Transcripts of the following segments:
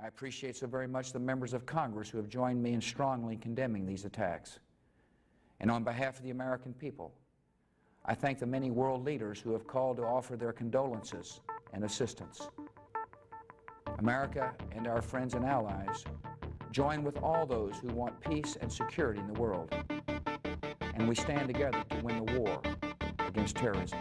I appreciate so very much the members of Congress who have joined me in strongly condemning these attacks. And on behalf of the American people, I thank the many world leaders who have called to offer their condolences and assistance. America and our friends and allies join with all those who want peace and security in the world, and we stand together to win the war against terrorism.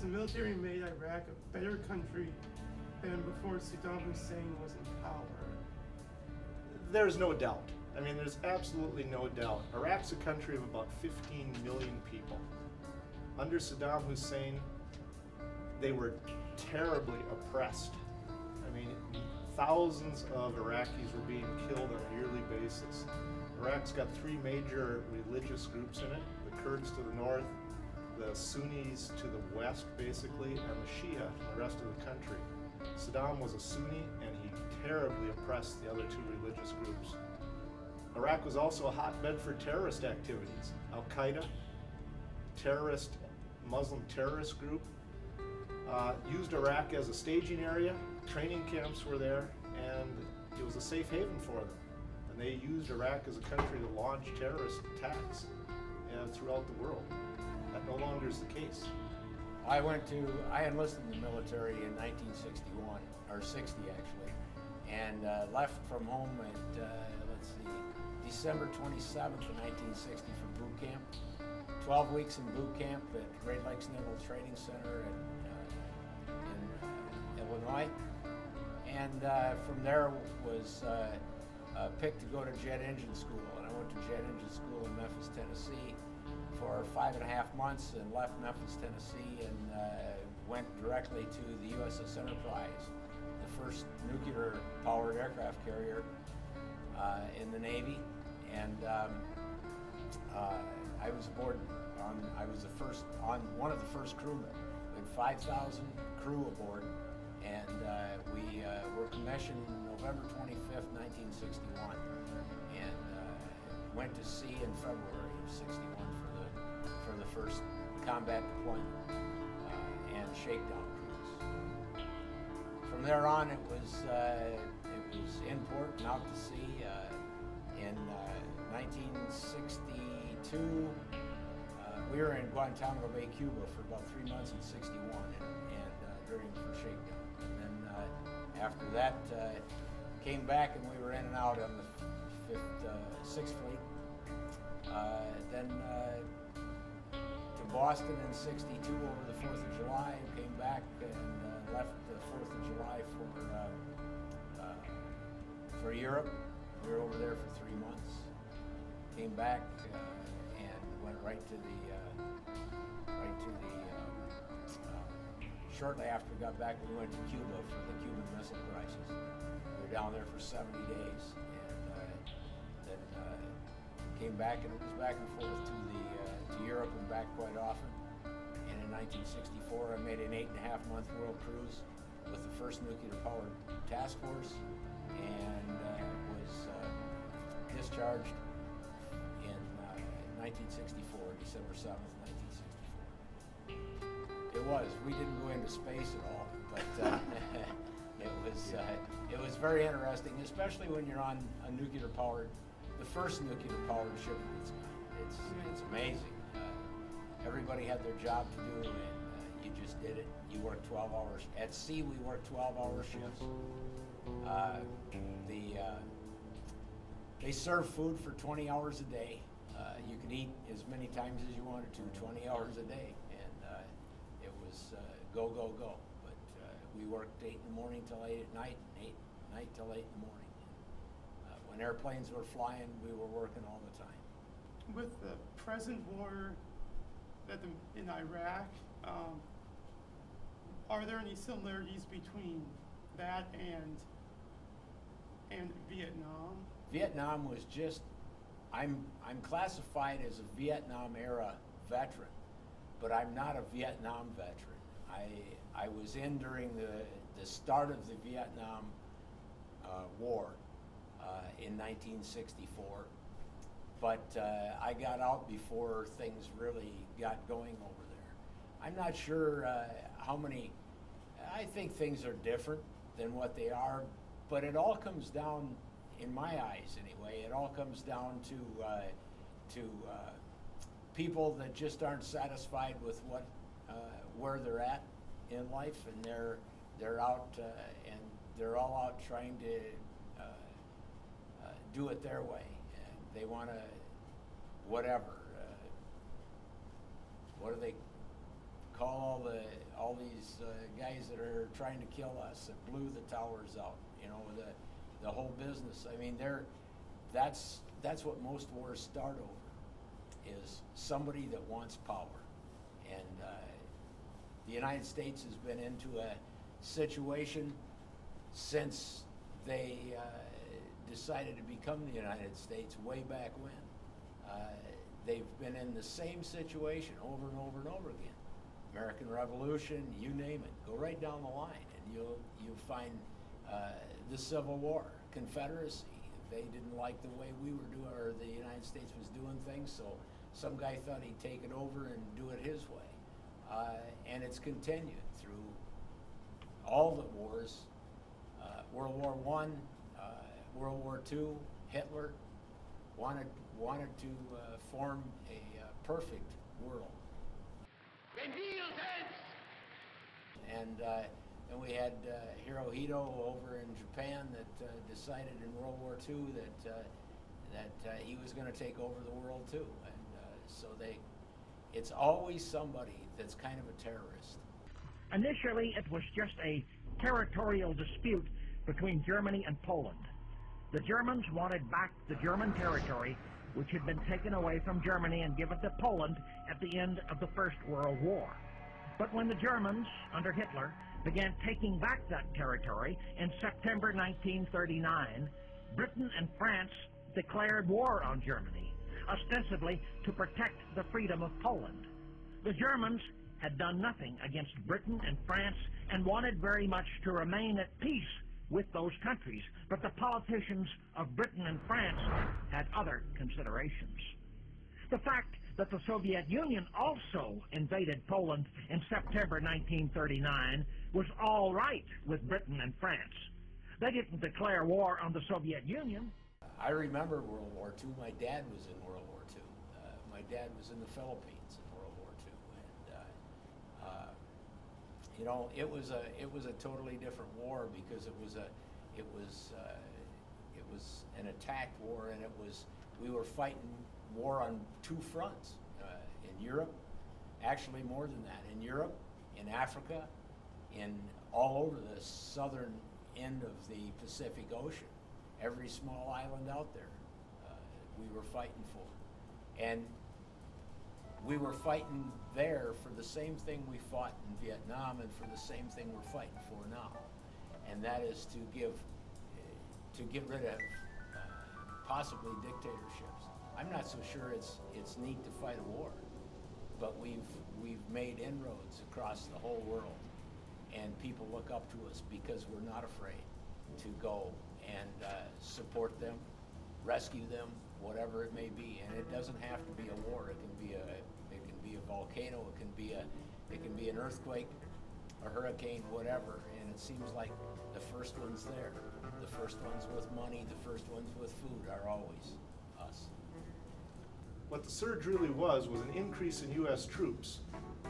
The military made Iraq a better country than before Saddam Hussein was in power. There's no doubt. I mean, there's absolutely no doubt. Iraq's a country of about 15 million people. Under Saddam Hussein, they were terribly oppressed. I mean, thousands of Iraqis were being killed on a yearly basis. Iraq's got three major religious groups in it: the Kurds to the north, the Sunnis to the west, basically, and the Shia to the rest of the country. Saddam was a Sunni, and he terribly oppressed the other two religious groups. Iraq was also a hotbed for terrorist activities. Al-Qaeda, Muslim terrorist group, used Iraq as a staging area. Training camps were there, and it was a safe haven for them. And they used Iraq as a country to launch terrorist attacks throughout the world. That no longer is the case. I enlisted in the military in 1961, or 60 actually, and left from home at, December 27th of 1960 for boot camp. 12 weeks in boot camp at Great Lakes Naval Training Center in Illinois. And from there was picked to go to jet engine school, and I went to jet engine school in Memphis, Tennessee for 5.5 months, and left Memphis, Tennessee, and went directly to the USS Enterprise, the first nuclear-powered aircraft carrier in the Navy. And I was aboard I was one of the first crewmen. We had 5,000 crew aboard, and we were commissioned November 25th, 1961, and went to sea in February of 61 for the first combat deployment and shakedown cruise. From there on, it was in port and out to sea. In 1962, we were in Guantanamo Bay, Cuba for about 3 months in 61 and during the shakedown. And then after that, came back, and we were in and out on the 6th Fleet. Then to Boston in 62 over the 4th of July, came back and left the 4th of July for Europe. We were over there for 3 months. Came back and went right to the shortly after we got back, we went to Cuba for the Cuban Missile Crisis. We were down there for 70 days, and then came back, and it was back and forth to Europe and back quite often. And in 1964, I made an 8.5-month world cruise with the first nuclear-powered task force, and was discharged in 1964, December 7th, 1964. We didn't go into space at all, but it was very interesting, especially when you're on a nuclear-powered, the first nuclear-powered ship of its kind. It's amazing. Everybody had their job to do, and you just did it. You worked 12 hours. At sea, we worked 12-hour shifts. They serve food for 20 hours a day. You could eat as many times as you wanted to, 20 hours a day, and it was go, go, go. But we worked 8 in the morning till 8 at night, and 8 at night till 8 in the morning. And, when airplanes were flying, we were working all the time. With the present war in Iraq, are there any similarities between that and Vietnam? Vietnam was just, I'm classified as a Vietnam era veteran, but I'm not a Vietnam veteran. I was in during the start of the Vietnam War in 1964, but I got out before things really got going over there. I'm not sure how many, I think things are different than what they are, but it all comes down, in my eyes anyway, it all comes down to people that just aren't satisfied with where they're at in life, and they're out and they're all out trying to do it their way, and they want to whatever. What do they call all these guys that are trying to kill us, that blew the towers out? You know, the whole business. I mean, that's what most wars start over, is somebody that wants power. And the United States has been into a situation since they decided to become the United States way back when. They've been in the same situation over and over and over again. American Revolution, you name it. Go right down the line and you'll find the Civil War, Confederacy. They didn't like the way we were doing, or the United States was doing things, so some guy thought he'd take it over and do it his way. And it's continued through all the wars. World War I, World War II, Hitler wanted to form a perfect world. And we had Hirohito over in Japan that decided in World War II that he was going to take over the world too. And so it's always somebody that's kind of a terrorist. Initially, it was just a territorial dispute between Germany and Poland. The Germans wanted back the German territory, which had been taken away from Germany and given to Poland at the end of the First World War. But when the Germans, under Hitler, began taking back that territory in September 1939, Britain and France declared war on Germany, ostensibly to protect the freedom of Poland. The Germans had done nothing against Britain and France and wanted very much to remain at peace with those countries, but the politicians of Britain and France had other considerations. The fact that the Soviet Union also invaded Poland in September 1939 was all right with Britain and France. They didn't declare war on the Soviet Union. I remember World War II. My dad was in World War II. My dad was in the Philippines in World War II, and you know, it was a totally different war, because it was an attack war, and we were fighting war on two fronts, in Europe, actually more than that, in Europe, in Africa, in all over the southern end of the Pacific Ocean, every small island out there, we were fighting for. And we were fighting there for the same thing we fought in Vietnam, and for the same thing we're fighting for now, and that is to get rid of possibly dictatorships. I'm not so sure it's neat to fight a war, but we've made inroads across the whole world, and people look up to us because we're not afraid to go and support them, rescue them, whatever it may be. And it doesn't have to be a war. It can be a volcano. It can be an earthquake, a hurricane, whatever. And it seems like the first ones there, the first ones with money, the first ones with food are always us. What the surge really was an increase in U.S. troops,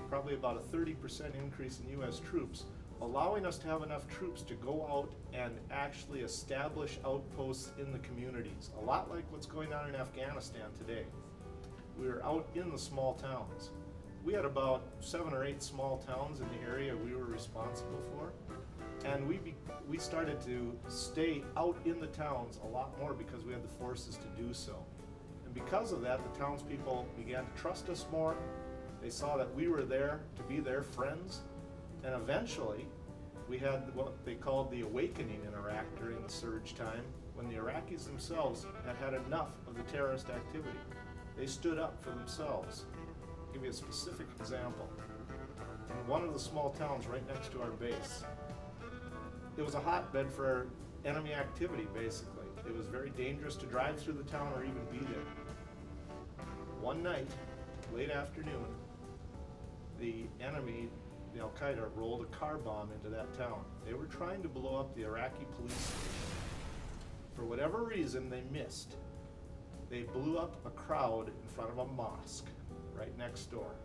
probably about a 30% increase in U.S. troops, allowing us to have enough troops to go out and actually establish outposts in the communities, a lot like what's going on in Afghanistan today. We were out in the small towns. We had about 7 or 8 small towns in the area we were responsible for, and we started to stay out in the towns a lot more because we had the forces to do so. And because of that, the townspeople began to trust us more. They saw that we were there to be their friends, and eventually we had what they called the awakening in Iraq during the surge time, when the Iraqis themselves had had enough of the terrorist activity. They stood up for themselves. I'll give you a specific example. In one of the small towns right next to our base, it was a hotbed for enemy activity, basically. It was very dangerous to drive through the town or even be there. One night, late afternoon, the enemy, the Al-Qaeda, rolled a car bomb into that town. They were trying to blow up the Iraqi police station. For whatever reason, they missed. They blew up a crowd in front of a mosque right next door.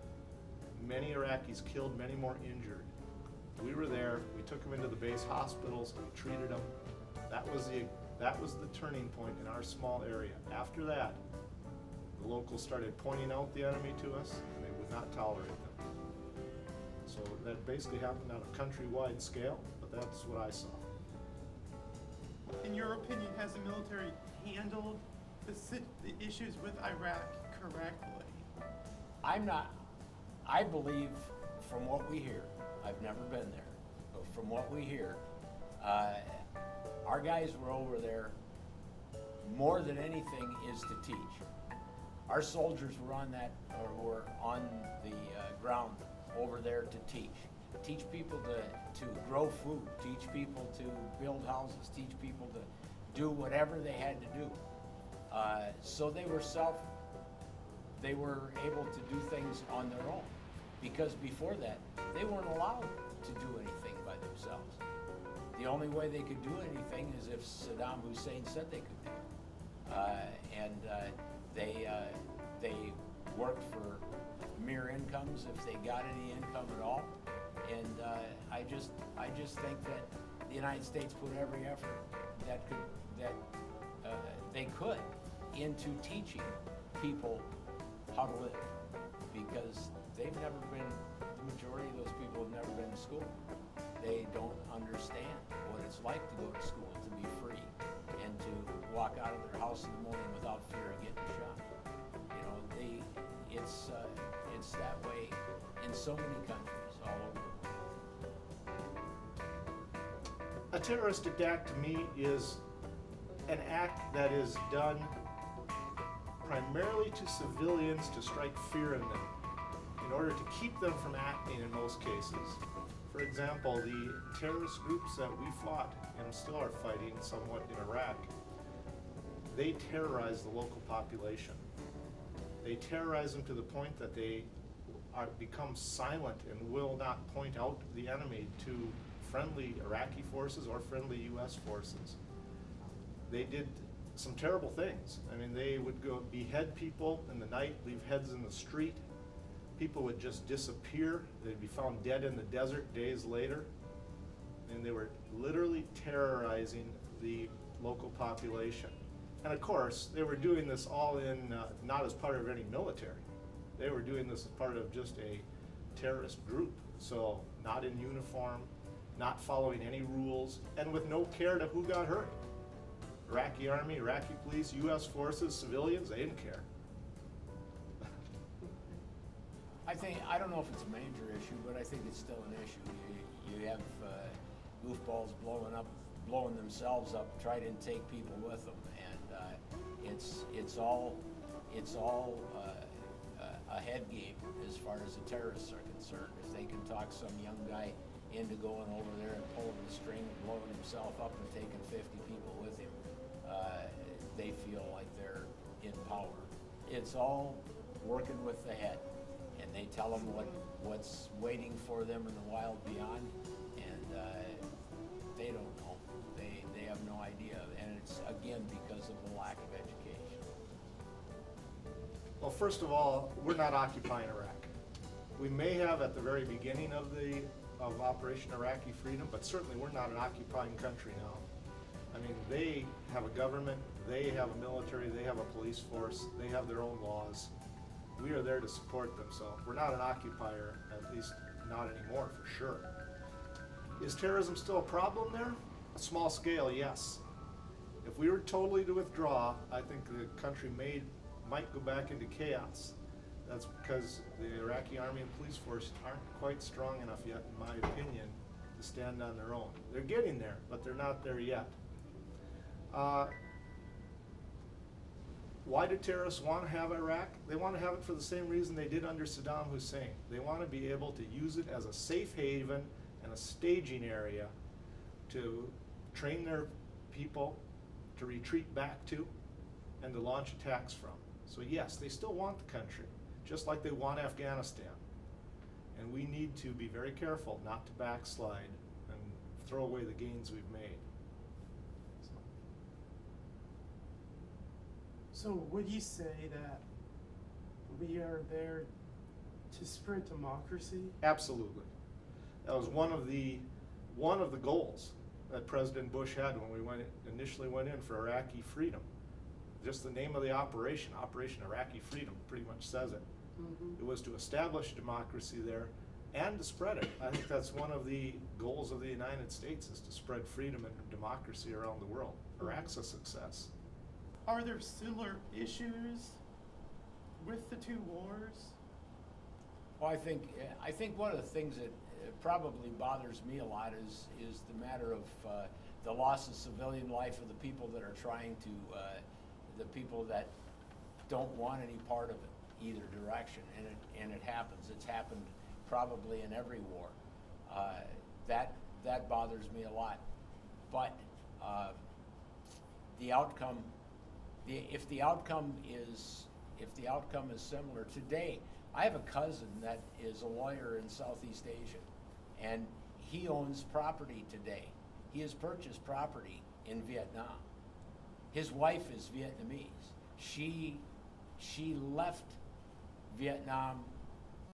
Many Iraqis killed, many more injured. We were there, we took them into the base hospitals, we treated them. That was the turning point in our small area. After that, the locals started pointing out the enemy to us, and they would not tolerate them. So that basically happened on a countrywide scale, but that's what I saw. In your opinion, has the military handled the issues with Iraq correctly? I believe, from what we hear, I've never been there, but from what we hear, our guys were over there more than anything is to teach. Our soldiers were on the ground over there to teach people to grow food, teach people to build houses, teach people to do whatever they had to do. So they were able to do things on their own, because before that, they weren't allowed to do anything by themselves. The only way they could do anything is if Saddam Hussein said they could do it. They worked for mere incomes, if they got any income at all. And I just think that the United States put every effort that they could into teaching people how to live, because the majority of those people have never been to school. They don't understand what it's like to go to school, to be free, and to walk out of their house in the morning without fear of getting shot. You know, it's that way in so many countries all over the world. A terrorist attack to me is an act that is done primarily to civilians to strike fear in them in order to keep them from acting in most cases. For example, the terrorist groups that we fought and still are fighting somewhat in Iraq, they terrorize the local population. They terrorize them to the point that they become silent and will not point out the enemy to friendly Iraqi forces or friendly U.S. forces. They did some terrible things. I mean, they would go behead people in the night, leave heads in the street. People would just disappear. They'd be found dead in the desert days later. And they were literally terrorizing the local population. And of course, they were doing this all in, not as part of any military. They were doing this as part of just a terrorist group. So not in uniform, not following any rules, and with no care to who got hurt. Iraqi army, Iraqi police, U.S. forces, civilians, they didn't care. I don't know if it's a major issue, but I think it's still an issue. You have goofballs blowing themselves up, trying to take people with them, and it's all a head game as far as the terrorists are concerned. If they can talk some young guy into going over there and pulling the string and blowing himself up and taking 50 people with him, they feel like they're in power. It's all working with the head, and they tell them what's waiting for them in the wild beyond, and they don't know. They have no idea, and it's again because of the lack of education. Well, first of all, we're not occupying Iraq. We may have at the very beginning of the of Operation Iraqi Freedom, but certainly we're not an occupying country now. I mean, they have a government, they have a military, they have a police force, they have their own laws. We are there to support them, so we're not an occupier, at least not anymore, for sure. Is terrorism still a problem there? A small scale, yes. If we were totally to withdraw, I think the country might go back into chaos. That's because the Iraqi army and police force aren't quite strong enough yet, in my opinion, to stand on their own. They're getting there, but they're not there yet. Why do terrorists want to have Iraq? They want to have it for the same reason they did under Saddam Hussein. They want to be able to use it as a safe haven and a staging area to train their people to retreat back to and to launch attacks from. So yes, they still want the country, just like they want Afghanistan. And we need to be very careful not to backslide and throw away the gains we've made. So would you say that we are there to spread democracy? Absolutely. That was one of the goals that President Bush had when we initially went in for Iraqi freedom. Just the name of the operation, Operation Iraqi Freedom, pretty much says it. It was to establish democracy there and to spread it. I think that's one of the goals of the United States, is to spread freedom and democracy around the world. Iraq's a success. Are there similar issues with the two wars? Well, I think one of the things that probably bothers me a lot is the matter of the loss of civilian life of the people that are trying to, the people that don't want any part of it, either direction, and it happens. It's happened probably in every war. That bothers me a lot. But the outcome. If the outcome is similar today, I have a cousin that is a lawyer in Southeast Asia, and he owns property today. He has purchased property in Vietnam. His wife is Vietnamese. She left Vietnam